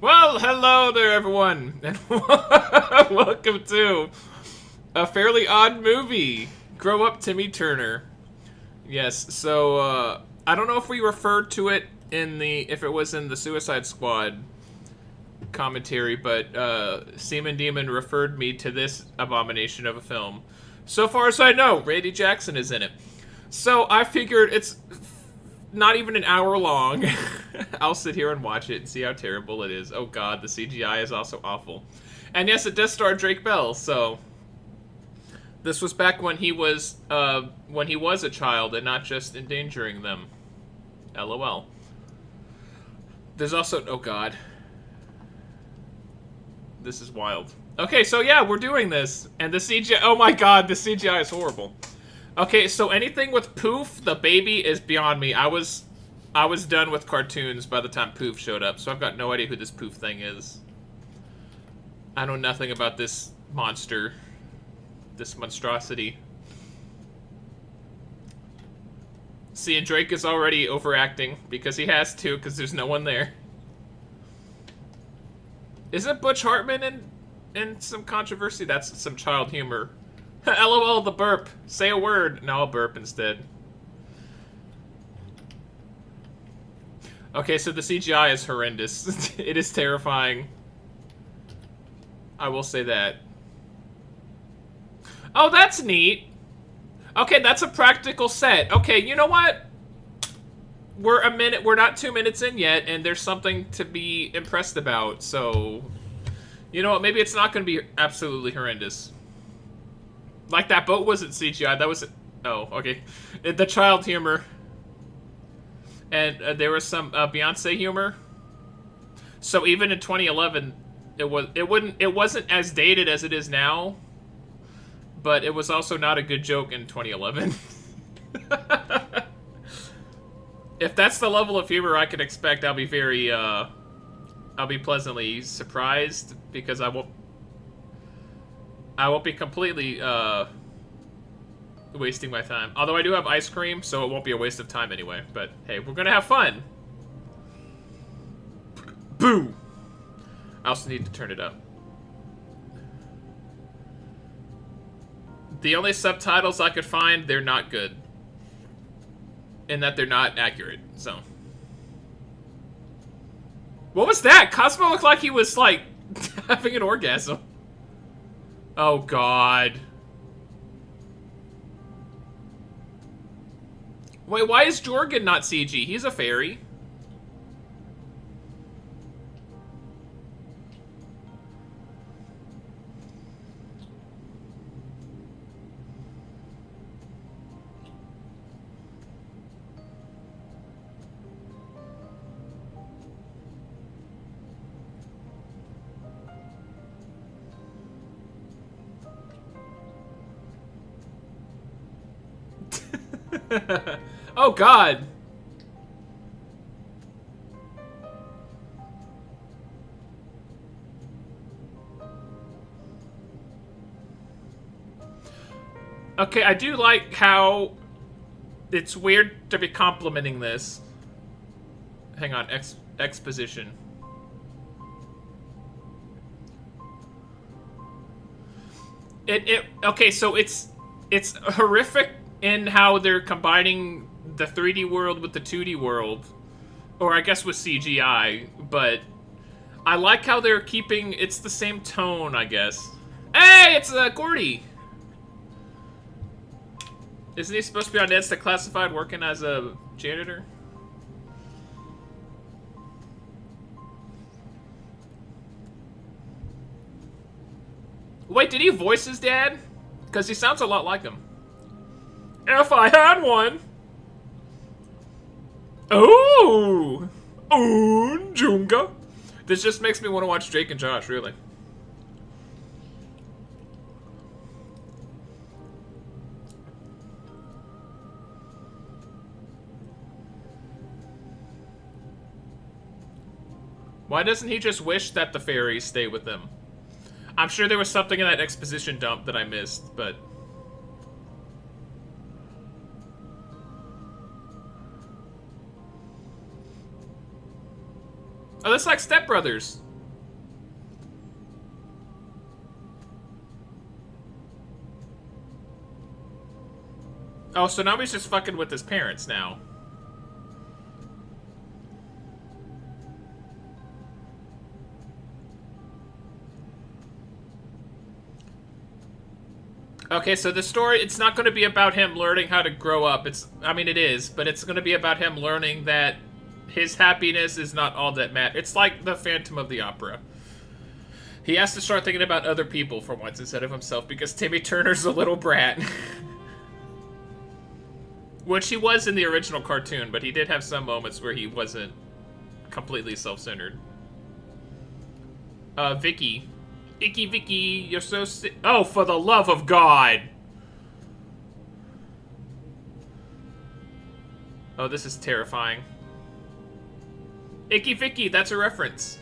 Well, hello there, everyone, and welcome to a fairly odd movie. Grow up, Timmy Turner. Yes, so I don't know if we referred to it if it was in the Suicide Squad commentary, but Seaman Demon referred me to this abomination of a film. So far as I know, Randy Jackson is in it. So I figured it's not even an hour long. I'll sit here and watch it and see how terrible it is. Oh god, the CGI is also awful. And yes, it does star Drake Bell, so this was back when he was a child and not just endangering them. LOL. There's also, oh god. This is wild. Okay, so yeah, we're doing this. And the CGI, oh my god, the CGI is horrible. Okay, so anything with Poof, the baby, is beyond me. I was done with cartoons by the time Poof showed up, so I've got no idea who this Poof thing is. I know nothing about this monster. This monstrosity. See, and Drake is already overacting, because he has to, because there's no one there. Isn't Butch Hartman in some controversy? That's some child humor. LOL, the burp. Say a word. No, I'll burp instead. Okay, so the CGI is horrendous. It is terrifying. I will say that. Oh, that's neat. Okay, that's a practical set. Okay, you know what? We're not 2 minutes in yet, and there's something to be impressed about, so... You know what, maybe it's not going to be absolutely horrendous. Like, that boat wasn't CGI, that was... Oh, okay. The child humor. And there was some Beyonce humor. So even in 2011, it wasn't as dated as it is now. But it was also not a good joke in 2011. If that's the level of humor I can expect, I'll be very, I'll be pleasantly surprised, because I won't be completely, wasting my time. Although I do have ice cream, so it won't be a waste of time anyway. But, hey, we're gonna have fun. Boo! I also need to turn it up. The only subtitles I could find, they're not good. In that they're not accurate, so. What was that? Cosmo looked like he was, like, having an orgasm. Oh, God. Wait, why is Jorgen not CG? He's a fairy. Oh, God. Okay, I do like how it's weird to be complimenting this. Hang on, exposition. Okay, so it's horrific in how they're combining the 3D world with the 2D world. Or I guess with CGI, but I like how they're keeping, it's the same tone, I guess. Hey, it's Gordy! Isn't he supposed to be on Ned's Declassified working as a janitor? Wait, did he voice his dad? Because he sounds a lot like him. If I had one! Oh! Oh, Junga! This just makes me want to watch Drake and Josh, really. Why doesn't he just wish that the fairies stay with him? I'm sure there was something in that exposition dump that I missed, but... Oh, that's like Step Brothers. Oh, so now he's just fucking with his parents now. Okay, so the story, it's not going to be about him learning how to grow up. I mean, it is, but it's going to be about him learning that his happiness is not all that matters. It's like the Phantom of the Opera. He has to start thinking about other people for once instead of himself because Timmy Turner's a little brat. Which he was in the original cartoon, but he did have some moments where he wasn't completely self-centered. Vicky. Icky Vicky, you're so sick. Oh, for the love of God! Oh, this is terrifying. Icky Vicky, that's a reference.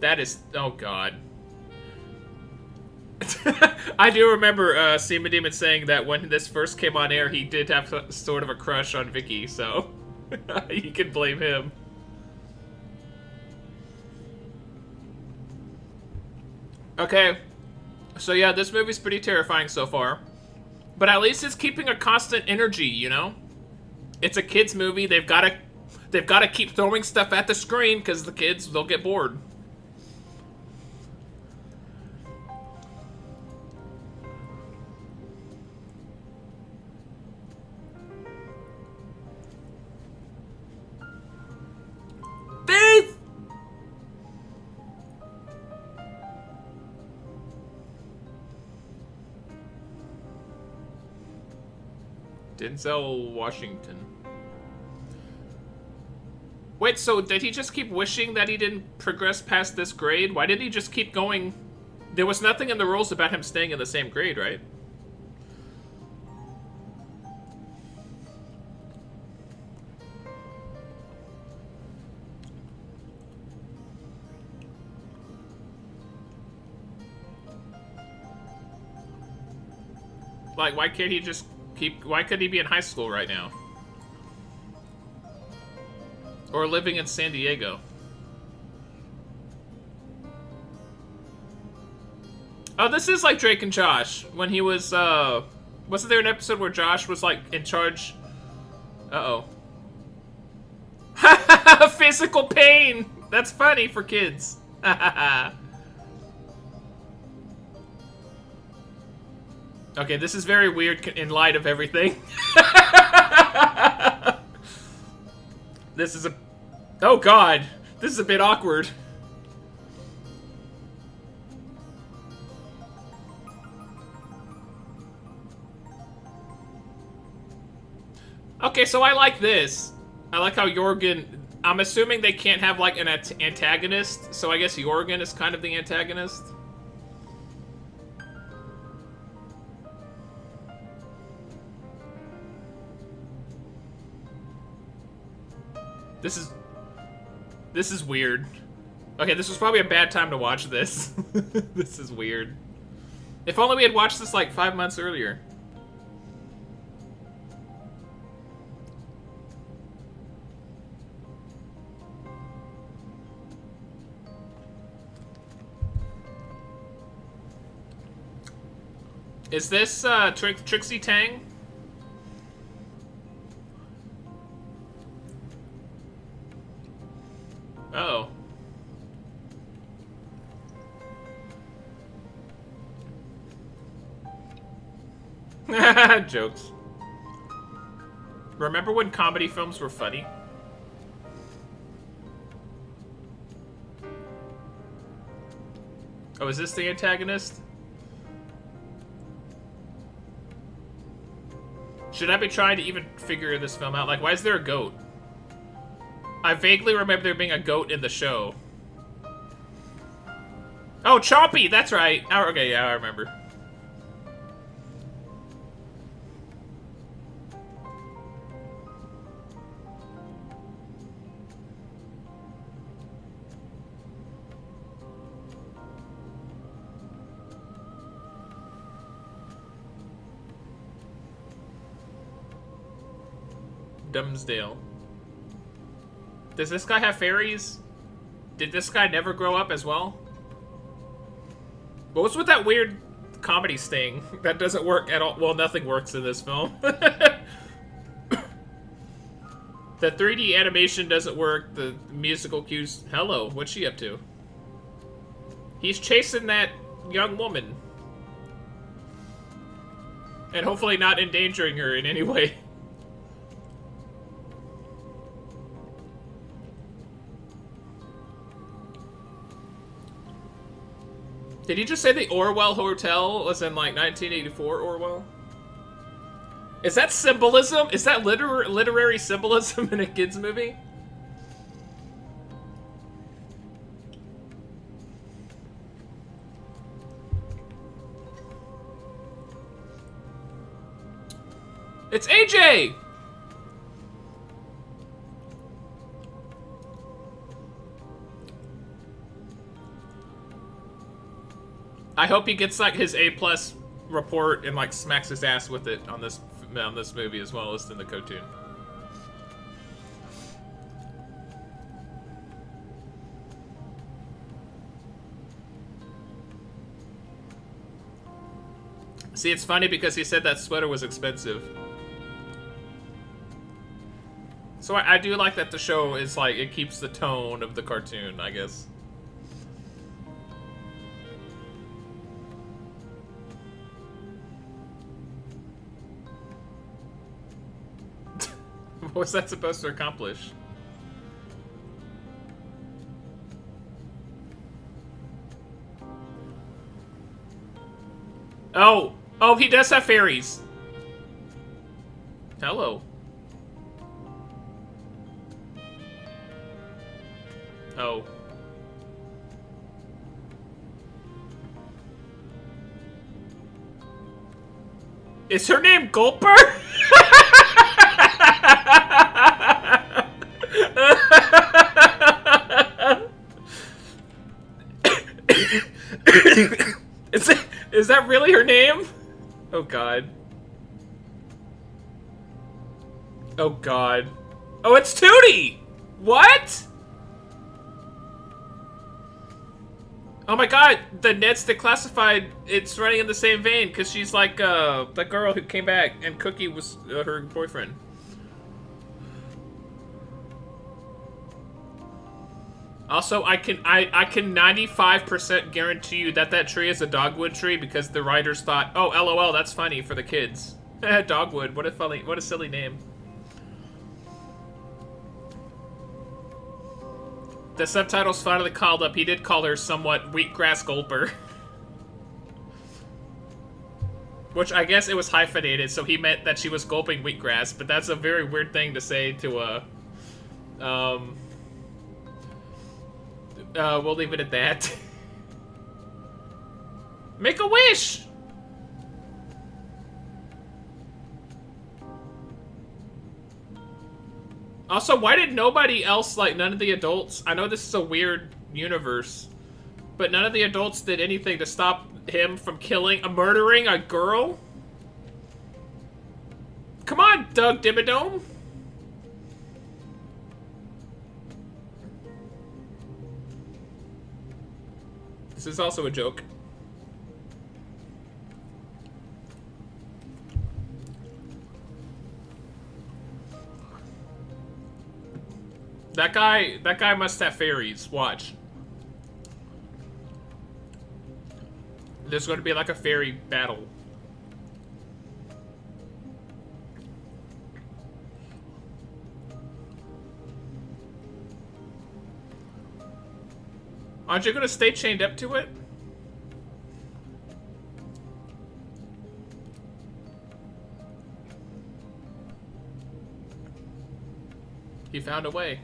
That is... Oh, God. I do remember Seema Demon saying that when this first came on air, he did have sort of a crush on Vicky, so you can blame him. Okay, so yeah, this movie's pretty terrifying so far, but at least it's keeping a constant energy, you know? It's a kids movie. They've got to keep throwing stuff at the screen because the kids, they'll get bored. Thief! Denzel Washington. Wait, so did he just keep wishing that he didn't progress past this grade? Why didn't he just keep going? There was nothing in the rules about him staying in the same grade, right? Like, why can't he just why couldn't he be in high school right now? Or living in San Diego? Oh, this is like Drake and Josh. When he was, wasn't there an episode where Josh was, like, in charge? Uh-oh. Physical pain! That's funny for kids. Okay, this is very weird in light of everything. This is a... Oh, God. This is a bit awkward. Okay, so I like this. I like how Jorgen... I'm assuming they can't have, like, an antagonist, so I guess Jorgen is kind of the antagonist. This is weird. Okay, this was probably a bad time to watch this. This is weird. If only we had watched this like 5 months earlier. Is this Trixie Tang? Uh-oh. Jokes. Remember when comedy films were funny? Oh, is this the antagonist? Should I be trying to even figure this film out? Like, why is there a goat? I vaguely remember there being a goat in the show. Oh, Chompy! That's right. Oh, okay, yeah, I remember. Dumbsdale. Does this guy have fairies? Did this guy never grow up as well? What was with that weird comedy sting. That doesn't work at all. Well, nothing works in this film. The 3D animation doesn't work. The musical cues. Hello, what's she up to? He's chasing that young woman. And hopefully not endangering her in any way. Did you just say the Orwell Hotel was in, like, 1984 Orwell? Is that symbolism? Is that literary symbolism in a kid's movie? It's AJ! I hope he gets, like, his A+ report and, like, smacks his ass with it on this movie as well as in the cartoon. See, it's funny because he said that sweater was expensive. So I do like that the show is, like, it keeps the tone of the cartoon, I guess. What was that supposed to accomplish? Oh! Oh, he does have fairies! Hello. Oh. Is her name Gulper? Is that really her name? Oh god. Oh god. Oh, it's Tootie! What? Oh my god, the Ned's Declassified, it's running in the same vein, because she's like, the girl who came back, and Cookie was her boyfriend. Also, I can 95% guarantee you that that tree is a dogwood tree, because the writers thought, oh, LOL, that's funny for the kids. Dogwood, what a silly name. The subtitles finally called up. He did call her somewhat wheatgrass gulper. Which I guess it was hyphenated, so he meant that she was gulping wheatgrass, but that's a very weird thing to say to a... we'll leave it at that. Make a wish! Also, why did nobody else, like, none of the adults... I know this is a weird universe, but none of the adults did anything to stop him from murdering a girl? Come on, Doug Dimmadome! This is also a joke. That guy must have fairies. Watch. There's going to be like a fairy battle. Aren't you going to stay chained up to it? He found a way.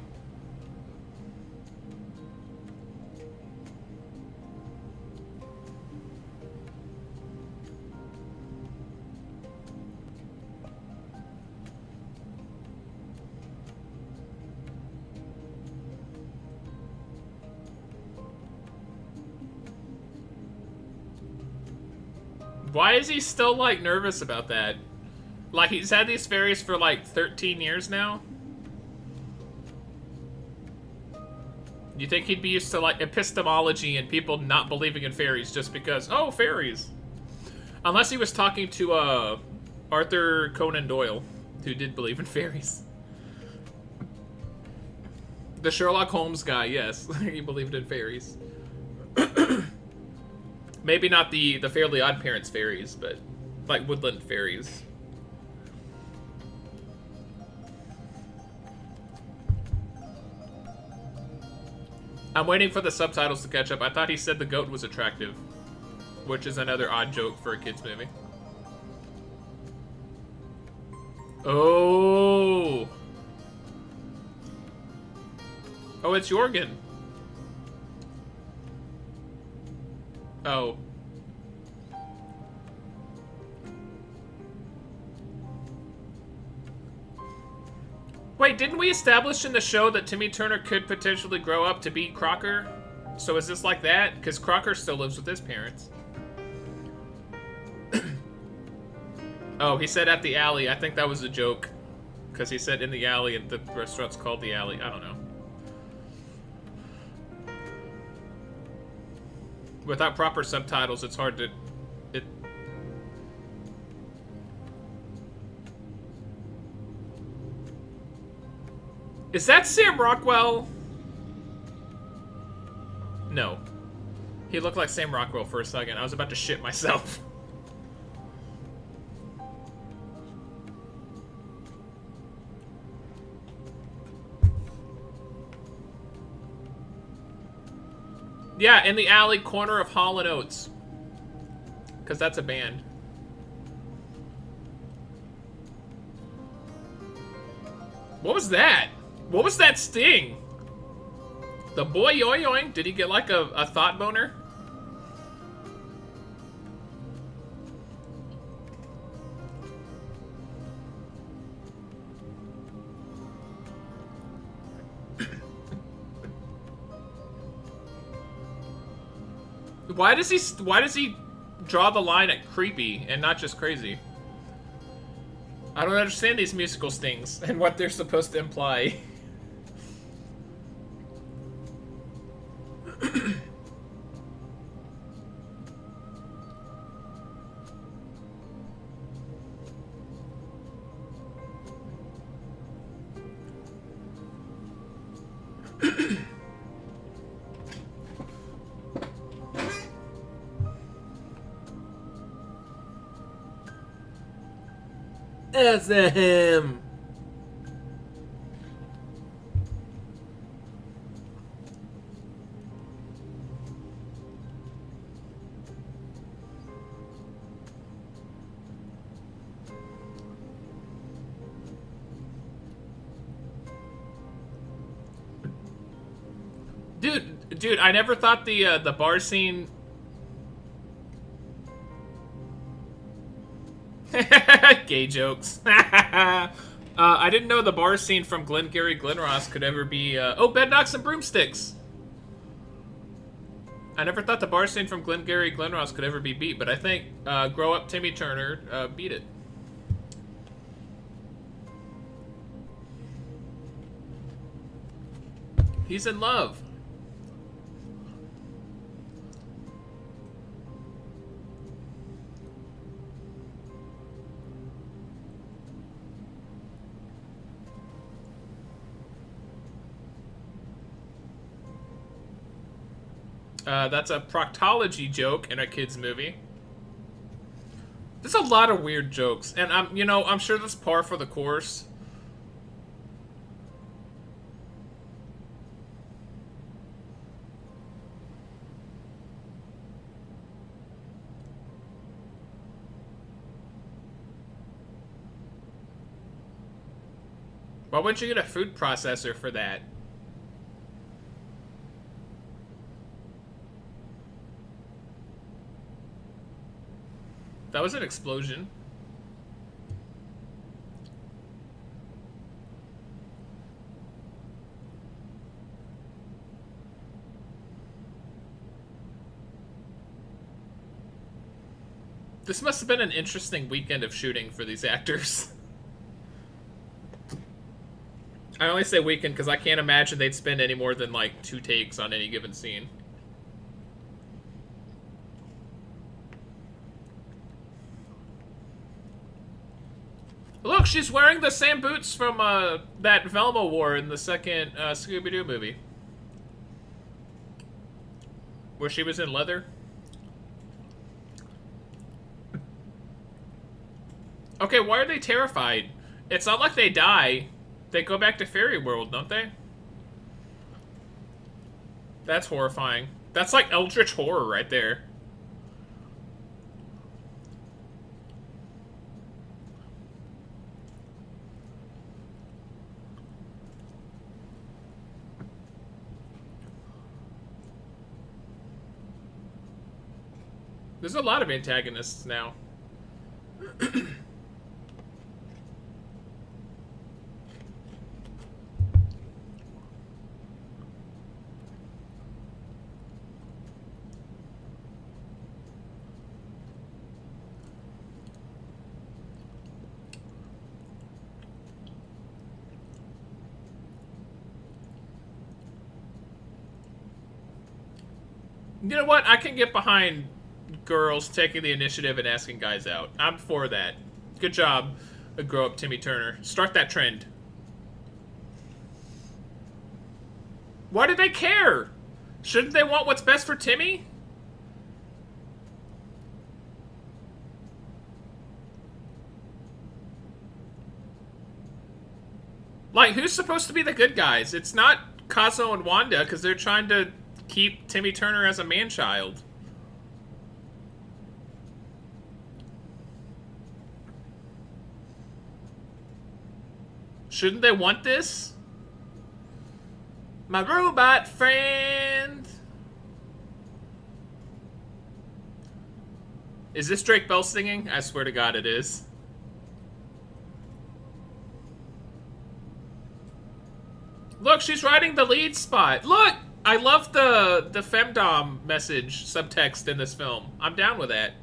Why is he still, like, nervous about that? Like, he's had these fairies for, like, 13 years now? You think he'd be used to, like, epistemology and people not believing in fairies just because, oh, fairies. Unless he was talking to Arthur Conan Doyle, who did believe in fairies. The Sherlock Holmes guy, yes. He believed in fairies. Maybe not the Fairly Odd Parents fairies, but like woodland fairies. I'm waiting for the subtitles to catch up. I thought he said the goat was attractive, which is another odd joke for a kid's movie. Oh. Oh, it's Jorgen. Oh. Wait, didn't we establish in the show that Timmy Turner could potentially grow up to be Crocker? So is this like that? Because Crocker still lives with his parents. Oh, he said at the alley. I think that was a joke. Because he said in the alley and the restaurant's called the alley. I don't know. Without proper subtitles, it's hard to... Is that Sam Rockwell? No. He looked like Sam Rockwell for a second. I was about to shit myself. Yeah, in the alley corner of Hall & Oates. Because that's a band. What was that? What was that sting? The boy yoing? Did he get like a thought boner? Why does he draw the line at creepy and not just crazy? I don't understand these musical stings and what they're supposed to imply. That's him. Dude, I never thought the bar scene. Gay jokes. I didn't know the bar scene from Glengarry Glen Ross could ever be. Oh, Bed Knocks and Broomsticks. I never thought the bar scene from Glengarry Glen Ross could ever be beat, but I think Grow Up Timmy Turner beat it. He's in love. That's a proctology joke in a kid's movie. There's a lot of weird jokes, and I'm sure that's par for the course. Why wouldn't you get a food processor for that? That was an explosion. This must have been an interesting weekend of shooting for these actors. I only say weekend because I can't imagine they'd spend any more than like 2 takes on any given scene. Look, she's wearing the same boots from that Velma wore in the second Scooby-Doo movie. Where she was in leather. Okay, why are they terrified? It's not like they die. They go back to fairy world, don't they? That's horrifying. That's like eldritch horror right there. There's a lot of antagonists now. You know what? I can get behind girls taking the initiative and asking guys out. I'm for that. Good job, Grow Up Timmy Turner. Start that trend. Why do they care? Shouldn't they want what's best for Timmy? Like, who's supposed to be the good guys? It's not Kazo and Wanda, because they're trying to keep Timmy Turner as a man-child. Shouldn't they want this? My robot friend! Is this Drake Bell singing? I swear to God it is. Look, she's riding the lead spot. Look! I love the femdom message subtext in this film. I'm down with that.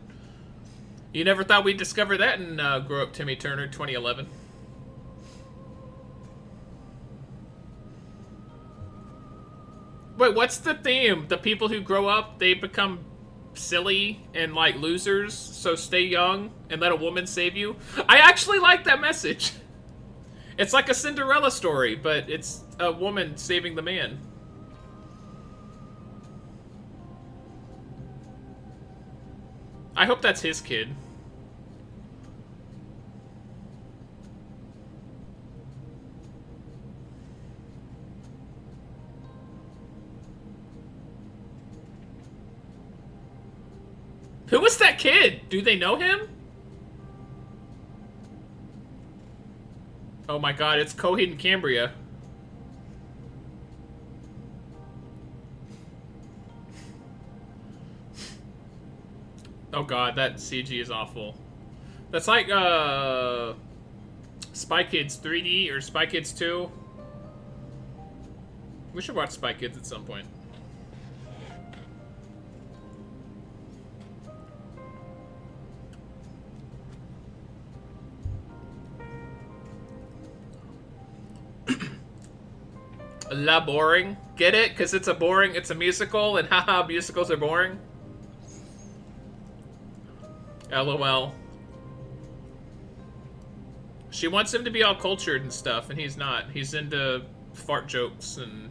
You never thought we'd discover that in Grow Up Timmy Turner 2011. Wait, what's the theme? The people who grow up, they become silly and like losers, so stay young and let a woman save you? I actually like that message. It's like a Cinderella story, but it's a woman saving the man. I hope that's his kid. Who was that kid? Do they know him? Oh my God, it's Coheed and Cambria. Oh God, that CG is awful. That's like Spy Kids 3D or Spy Kids 2. We should watch Spy Kids at some point. La boring. Get it? Because it's it's a musical, and haha, musicals are boring. LOL. She wants him to be all cultured and stuff, and he's not. He's into fart jokes and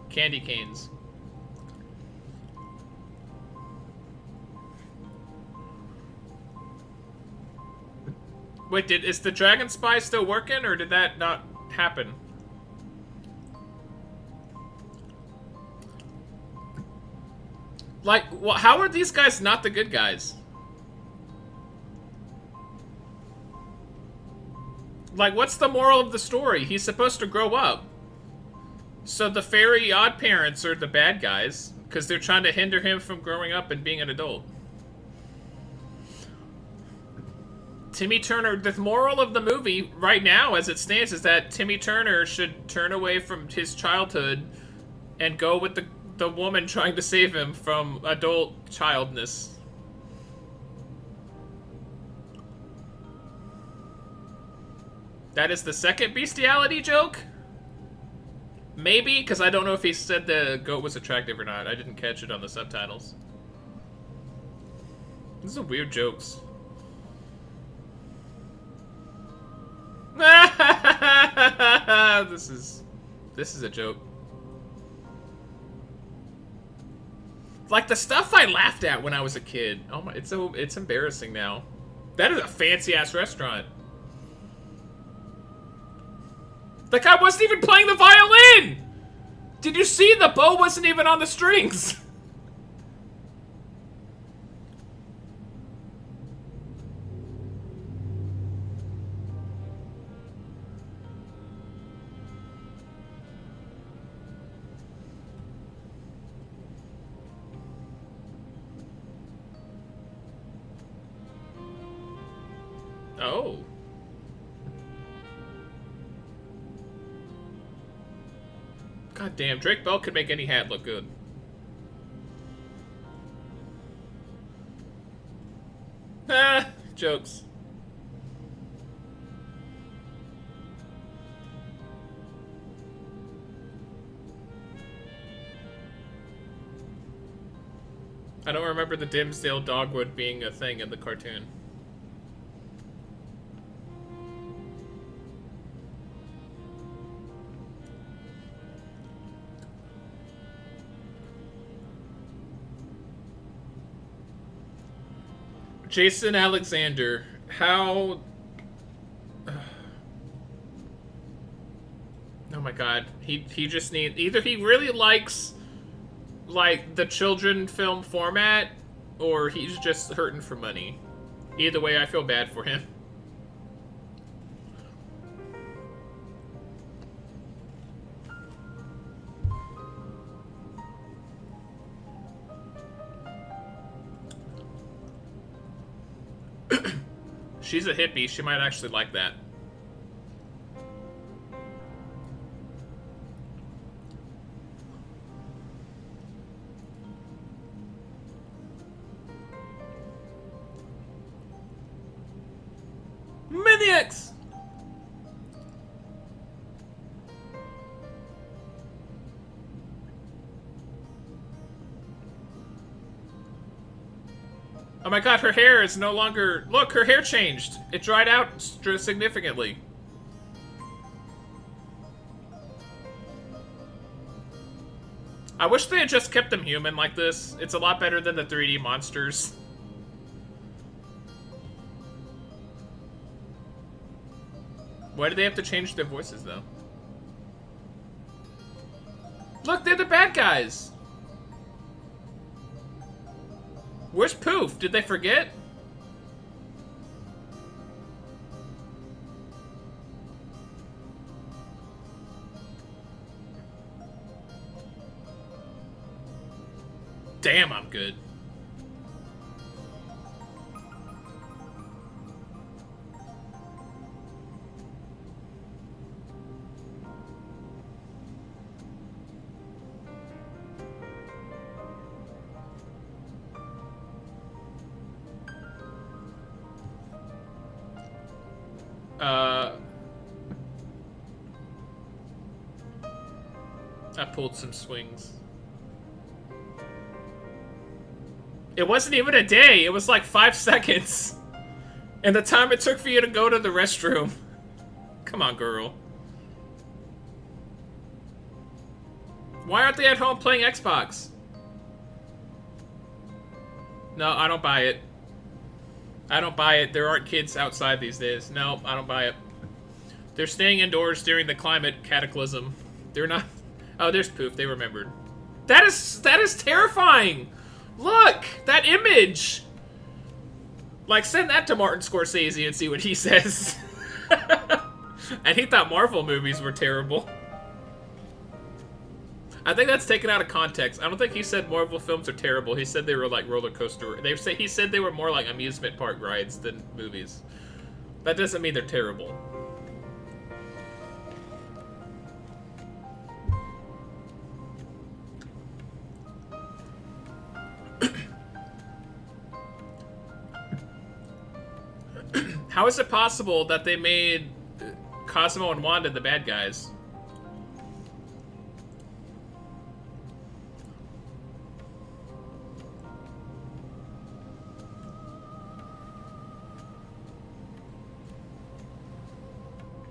candy canes. Wait, is the Dragon Spy still working, or did that not happen? Like, well, how are these guys not the good guys? Like, what's the moral of the story? He's supposed to grow up. So the fairy odd parents are the bad guys, because they're trying to hinder him from growing up and being an adult. Timmy Turner, the moral of the movie right now, as it stands, is that Timmy Turner should turn away from his childhood and go with the woman trying to save him from adult childness. That is the second bestiality joke? Maybe, because I don't know if he said the goat was attractive or not. I didn't catch it on the subtitles. These are weird jokes. This is a joke. Like the stuff I laughed at when I was a kid. Oh my, it's embarrassing now. That is a fancy ass restaurant. The guy wasn't even playing the violin! Did you see the bow wasn't even on the strings? Oh. God damn, Drake Bell could make any hat look good. Ah, jokes. I don't remember the Dimsdale dogwood being a thing in the cartoon. Jason Alexander, how... Oh my god, he just needs... Either he really likes, like, the children film format, or he's just hurting for money. Either way, I feel bad for him. She's a hippie. She might actually like that. Maniacs! Oh my god, her hair is no longer... Look, her hair changed. It dried out significantly. I wish they had just kept them human like this. It's a lot better than the 3D monsters. Why do they have to change their voices, though? Look, they're the bad guys! Where's Poof? Did they forget? Damn, I'm good. I pulled some swings. It wasn't even a day. It was like 5 seconds. And the time it took for you to go to the restroom. Come on, girl. Why aren't they at home playing Xbox? No, I don't buy it. I don't buy it. There aren't kids outside these days. No, I don't buy it. They're staying indoors during the climate cataclysm. They're not... Oh, there's Poof. They remembered. That is terrifying! Look! That image! Like, send that to Martin Scorsese and see what he says. And he thought Marvel movies were terrible. I think that's taken out of context. I don't think he said Marvel films are terrible. He said they were like roller coaster. He said they were more like amusement park rides than movies. That doesn't mean they're terrible. How is it possible that they made Cosmo and Wanda the bad guys?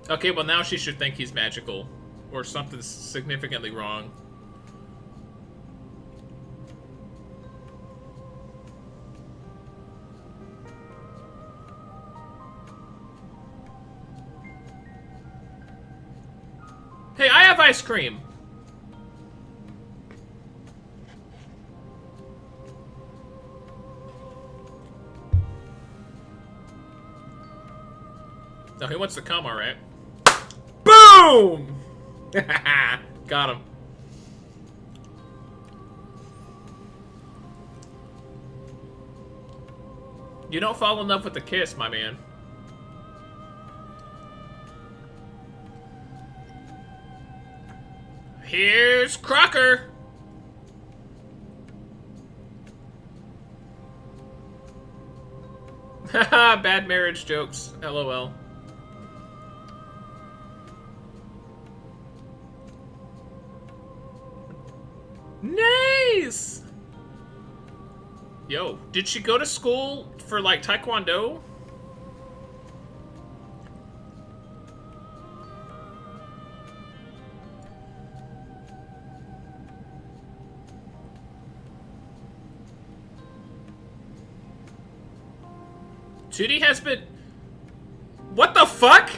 Okay, well now she should think he's magical. Or something's significantly wrong. Hey, I have ice cream! No, he wants to come, alright. Boom! Got him. You don't fall in love with a kiss, my man. Here's Crocker! Haha, bad marriage jokes. LOL. Nice! Yo, did she go to school for, like, Taekwondo? Judy has been... What the fuck?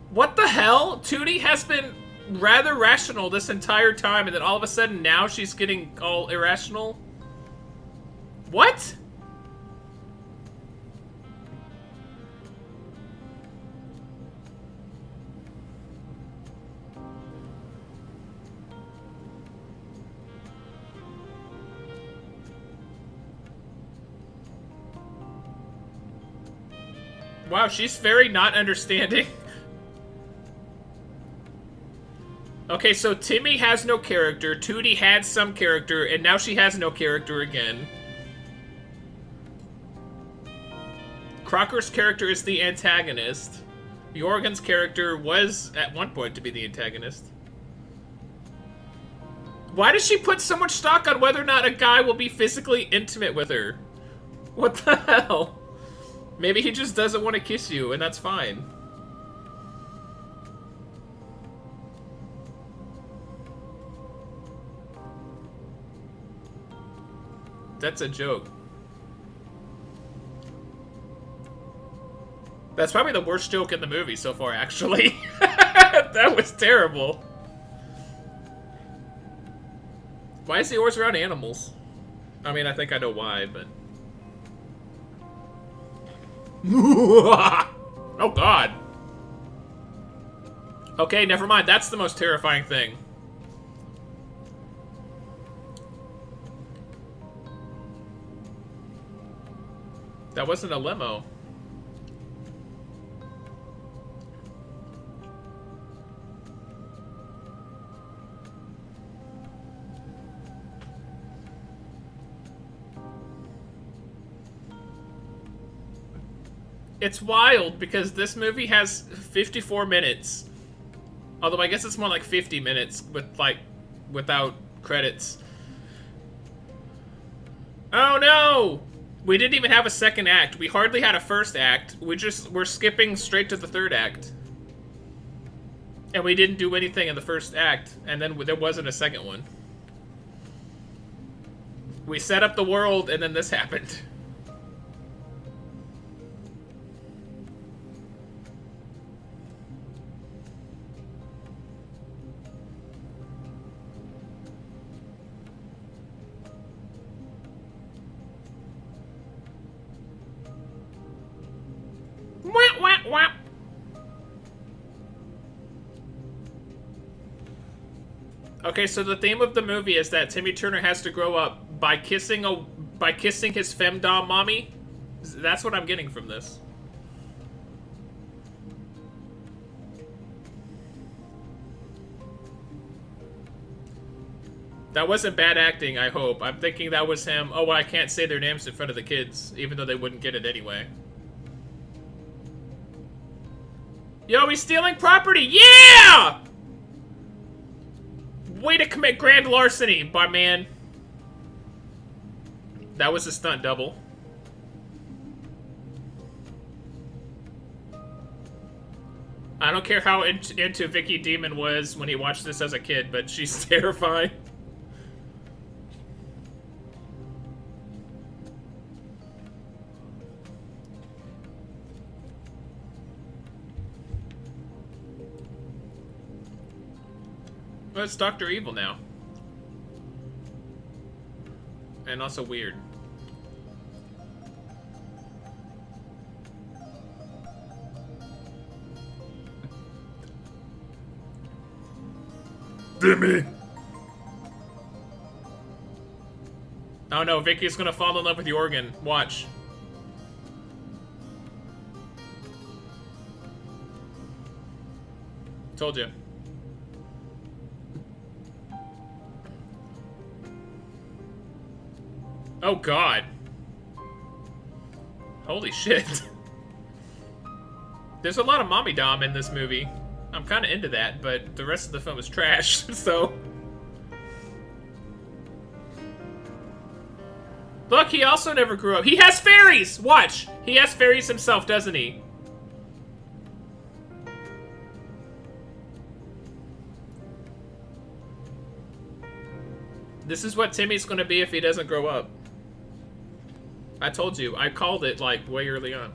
What the hell? Tootie has been rather rational this entire time, and then all of a sudden now she's getting all irrational? What? Wow, she's very not understanding. Okay, so Timmy has no character, Tootie had some character, and now she has no character again. Crocker's character is the antagonist. Jorgen's character was, at one point, to be the antagonist. Why does she put so much stock on whether or not a guy will be physically intimate with her? What the hell? Maybe he just doesn't want to kiss you, and that's fine. That's a joke. That's probably the worst joke in the movie so far, actually. That was terrible. Why is he always around animals? I mean, I think I know why, but... Oh, God. Okay, never mind. That's the most terrifying thing. That wasn't a limo. It's wild because this movie has 54 minutes. Although I guess it's more like 50 minutes with without credits. Oh no! We didn't even have a second act. We hardly had a first act. We're skipping straight to the third act. And we didn't do anything in the first act, and then there wasn't a second one. We set up the world, and then this happened. Wah, wah, wah. Okay, so the theme of the movie is that Timmy Turner has to grow up by kissing his femdom mommy. That's what I'm getting from this. That wasn't bad acting, I hope. I'm thinking that was him. Oh, well, I can't say their names in front of the kids, even though they wouldn't get it anyway. Yo, he's stealing property! Yeah! Way to commit grand larceny, my man. That was a stunt double. I don't care how into Vicky Demon was when he watched this as a kid, but she's terrifying. Well, it's Dr. Evil now. And also weird. Timmy! Oh no, Vicky's gonna fall in love with the organ. Watch. Told you. Oh god. Holy shit. There's a lot of mommydom in this movie. I'm kind of into that, but the rest of the film is trash, so... Look, he also never grew up. He has fairies! Watch! He has fairies himself, doesn't he? This is what Timmy's gonna be if he doesn't grow up. I told you. I called it, like, way early on.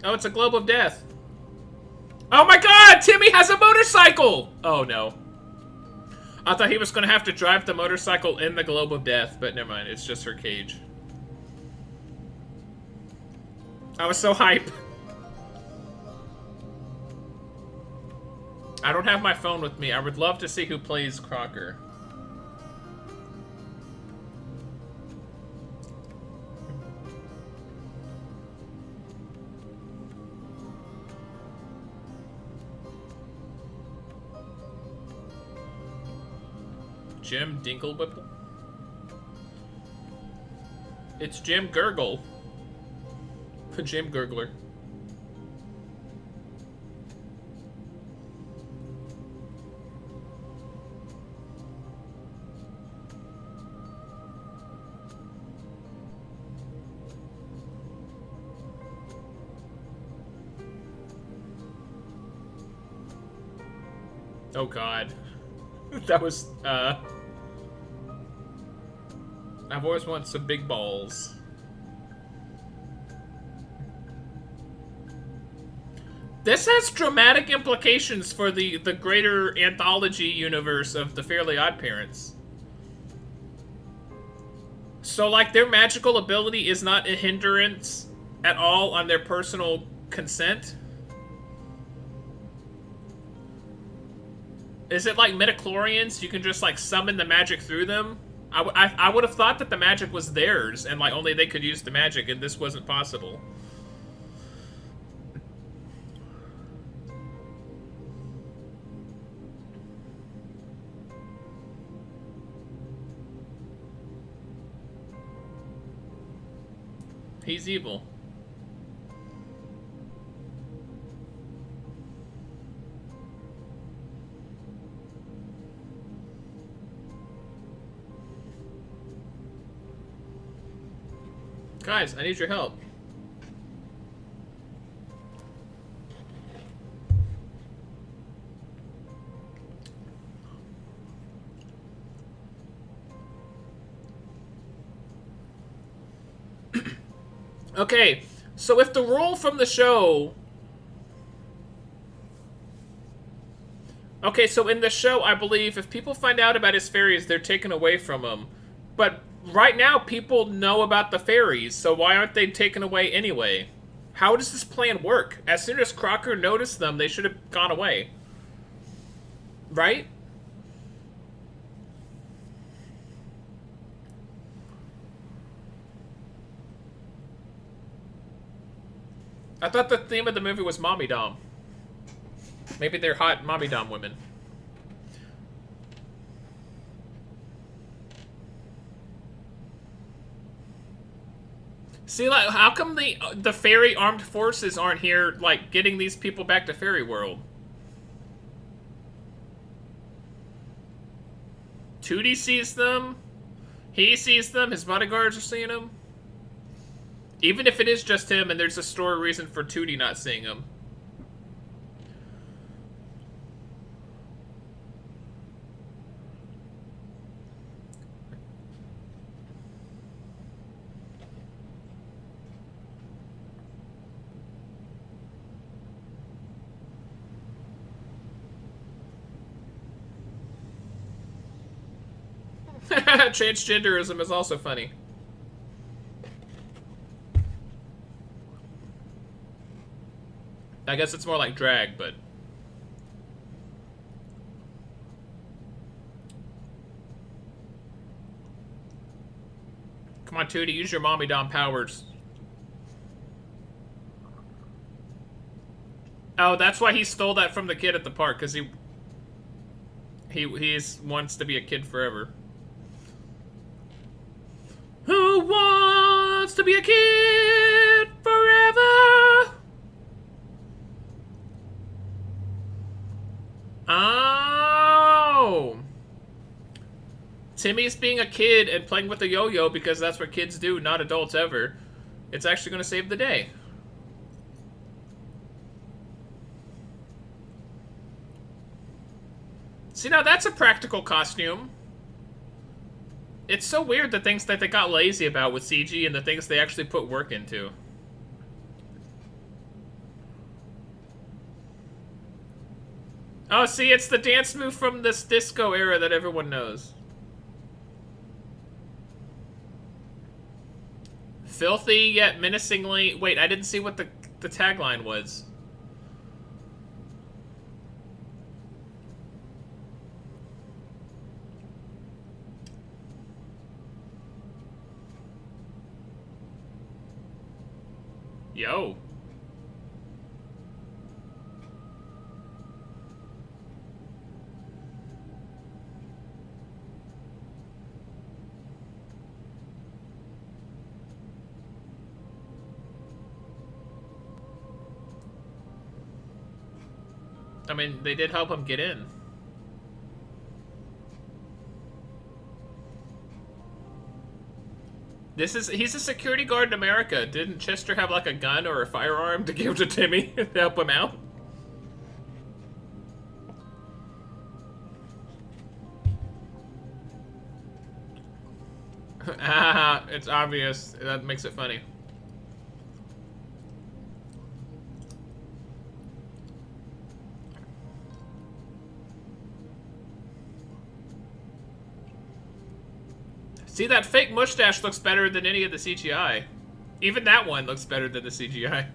Oh, it's a globe of death. Oh my god! Timmy has a motorcycle! Oh no. I thought he was gonna have to drive the motorcycle in the globe of death, but never mind. It's just her cage. I was so hype. I don't have my phone with me. I would love to see who plays Crocker. Jim Dinklewhipple? It's Jim Gurgle. Jim Gurgler. Oh god. That was, I've always wanted some big balls. This has dramatic implications for the greater anthology universe of the Fairly Odd Parents. So, like, their magical ability is not a hindrance at all on their personal consent? Is it like midichlorians? You can just, like, summon the magic through them? I would have thought that the magic was theirs, and, like, only they could use the magic, and this wasn't possible. He's evil. Guys, I need your help. Okay, so if the rule from the show... Okay, so in the show, I believe if people find out about his fairies, they're taken away from him. But right now, people know about the fairies, so why aren't they taken away anyway? How does this plan work? As soon as Crocker noticed them, they should have gone away. Right? I thought the theme of the movie was mommydom. Maybe they're hot mommydom women. See, like, how come the fairy armed forces aren't here, like, getting these people back to fairy world? Tootie sees them. He sees them. His bodyguards are seeing them. Even if it is just him, and there's a story reason for Tootie not seeing him. Transgenderism is also funny. I guess it's more like drag, but... Come on, Tootie, use your mommydom powers. Oh, that's why he stole that from the kid at the park, because he wants to be a kid forever. Who wants to be a kid forever? Oh. Timmy's being a kid and playing with a yo-yo because that's what kids do, not adults ever. It's actually going to save the day. See, now that's a practical costume. It's so weird the things that they got lazy about with CG and the things they actually put work into. Oh, see, it's the dance move from this disco era that everyone knows. Filthy yet menacingly... Wait, I didn't see what the tagline was. Yo. I mean, they did help him get in. He's a security guard in America. Didn't Chester have like a gun or a firearm to give to Timmy to help him out? Ah, it's obvious. That makes it funny. See, that fake mustache looks better than any of the CGI. Even that one looks better than the CGI.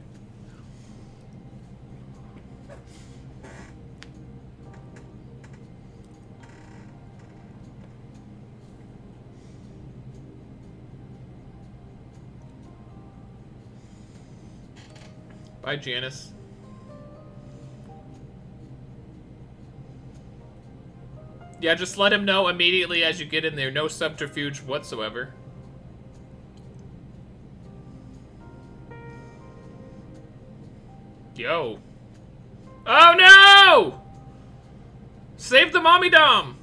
Bye, Janice. Yeah, just let him know immediately as you get in there. No subterfuge whatsoever. Yo. Oh no! Save the mommydom!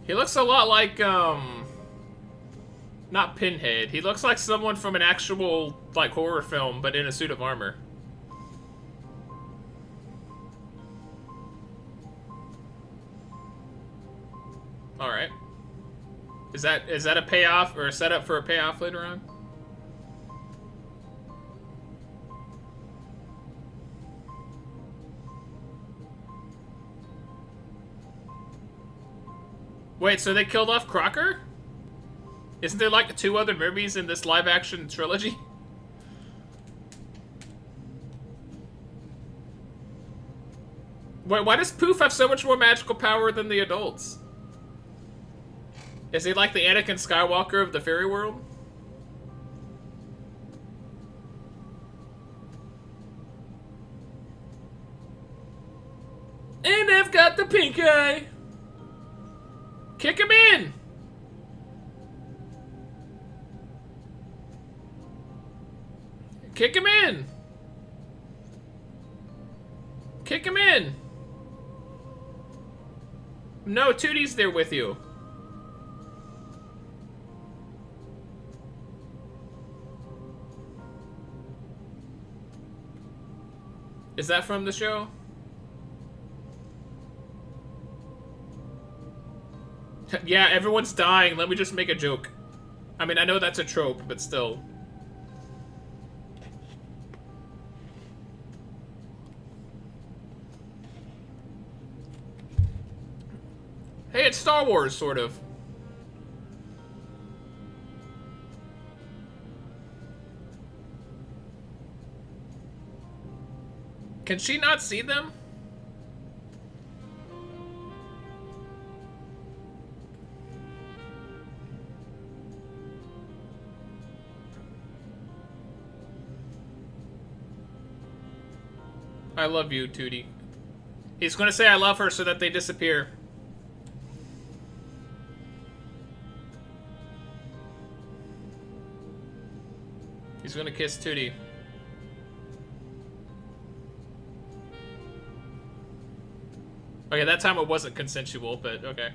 He looks a lot like, not Pinhead. He looks like someone from an actual, like, horror film, but in a suit of armor. Alright. Is that a payoff or a setup for a payoff later on? Wait, so they killed off Crocker? Isn't there like 2 other movies in this live-action trilogy? Wait, why does Poof have so much more magical power than the adults? Is he like the Anakin Skywalker of the fairy world? And I've got the pink eye! Kick him in! Kick him in! Kick him in! No, Tootie's there with you. Is that from the show? Yeah, everyone's dying. Let me just make a joke. I mean, I know that's a trope, but still. Hey, it's Star Wars, sort of. Can she not see them? I love you, Tootie. He's gonna say I love her so that they disappear. He's gonna kiss Tootie. Okay, that time it wasn't consensual, but okay.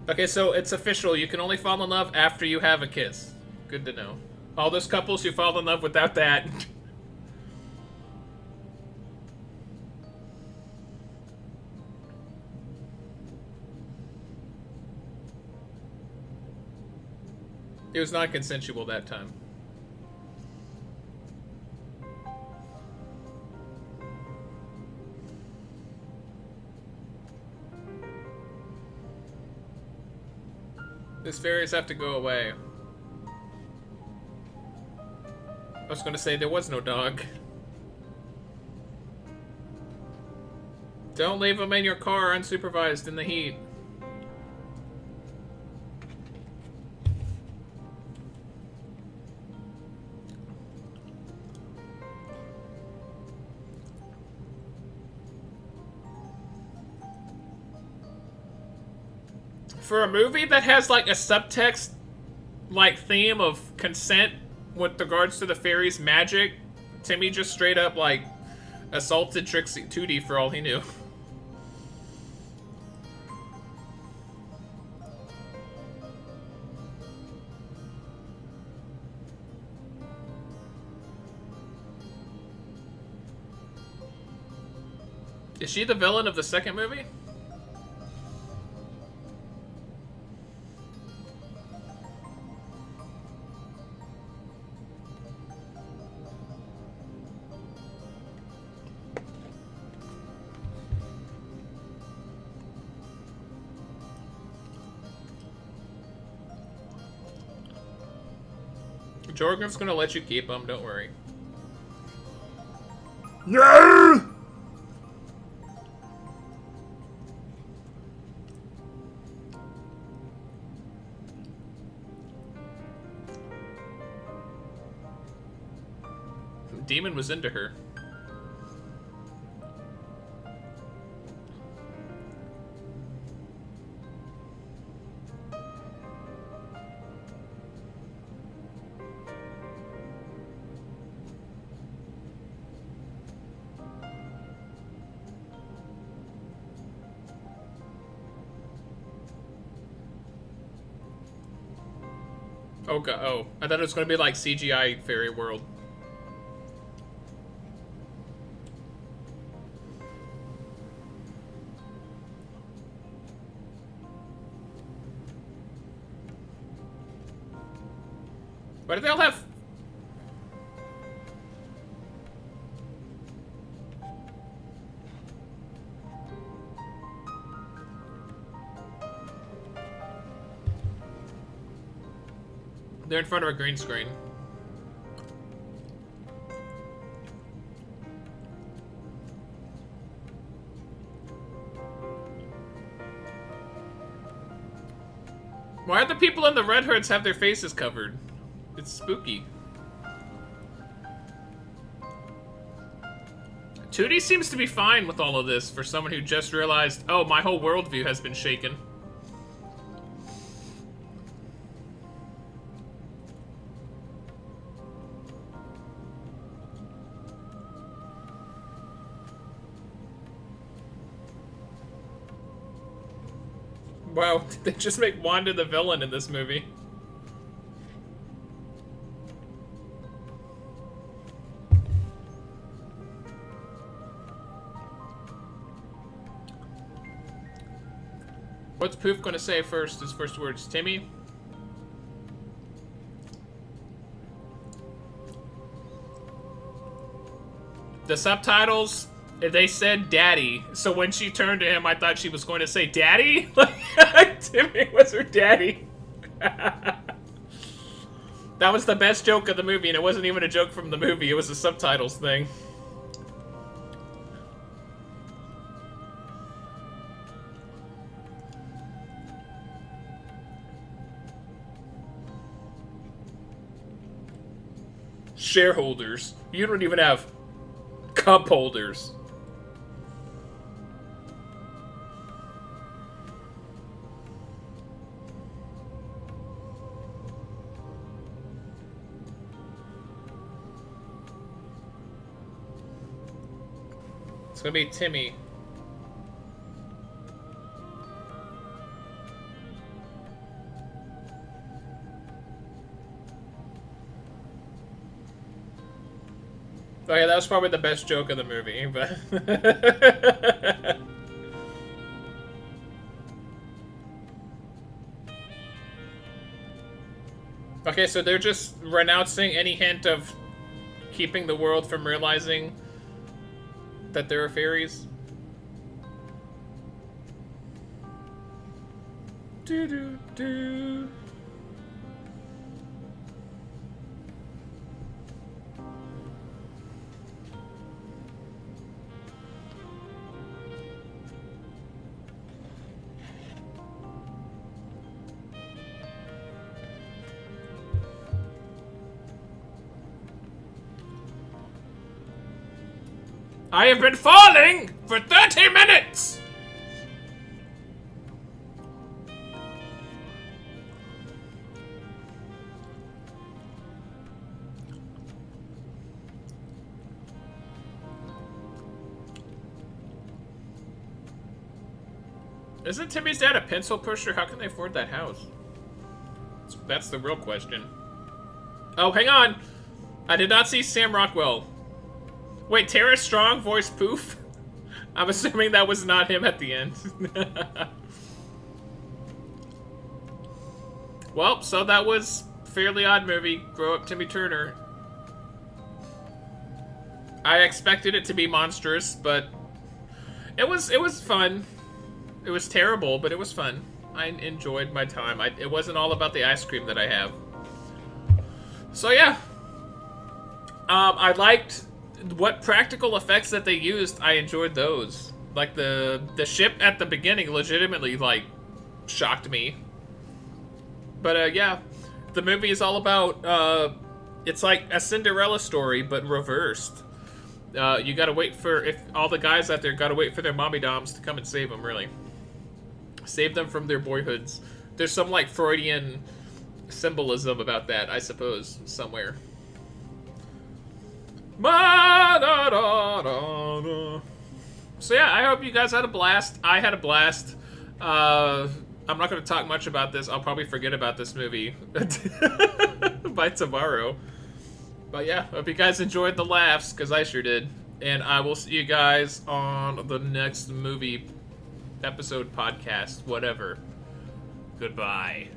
Okay, so it's official. You can only fall in love after you have a kiss. Good to know. All those couples who fall in love without that. It was not consensual that time. These fairies have to go away. I was gonna say there was no dog. Don't leave him in your car unsupervised in the heat. For a movie that has like a subtext like theme of consent with regards to the fairies' magic, Timmy just straight up like assaulted Trixie Tootie for all he knew. Is she the villain of the second movie? Jorgen's gonna let you keep them, don't worry. No! Demon was into her. Oh god, oh. I thought it was gonna be like CGI fairy world. Why do they all have... They're in front of a green screen. Why do the people in the red hoods have their faces covered? It's spooky. 2D seems to be fine with all of this for someone who just realized, oh, my whole worldview has been shaken. Wow, did they just make Wanda the villain in this movie? What's Poof gonna say first? His first words, Timmy? The subtitles, they said daddy. So when she turned to him, I thought she was going to say daddy? Like, Timmy was her daddy. That was the best joke of the movie, and it wasn't even a joke from the movie. It was a subtitles thing. Shareholders. You don't even have cup holders. It's gonna be Timmy. Oh yeah, that was probably the best joke of the movie, but... Okay, so they're just renouncing any hint of keeping the world from realizing that there are fairies? Do-do-do. I have been falling for 30 minutes! Isn't Timmy's dad a pencil pusher? How can they afford that house? That's the real question. Oh, hang on! I did not see Sam Rockwell. Wait, Tara Strong voiced Poof? I'm assuming that was not him at the end. Well, so that was Fairly Odd Movie, Grow Up Timmy Turner. I expected it to be monstrous, but it was fun. It was terrible, but it was fun. I enjoyed my time. It wasn't all about the ice cream that I have. So yeah. I liked what practical effects that they used. I enjoyed those. Like the ship at the beginning legitimately like shocked me. But yeah, the movie is all about it's like a Cinderella story but reversed. You gotta wait for, if all the guys out there gotta wait for their mommy doms to come and save them, really. Save them from their boyhoods. There's some like Freudian symbolism about that, I suppose, somewhere. So yeah, I hope you guys had a blast. I had a blast. I'm not going to talk much about this. I'll probably forget about this movie by tomorrow. But yeah, hope you guys enjoyed the laughs, because I sure did. And I will see you guys on the next movie episode, podcast, whatever. Goodbye.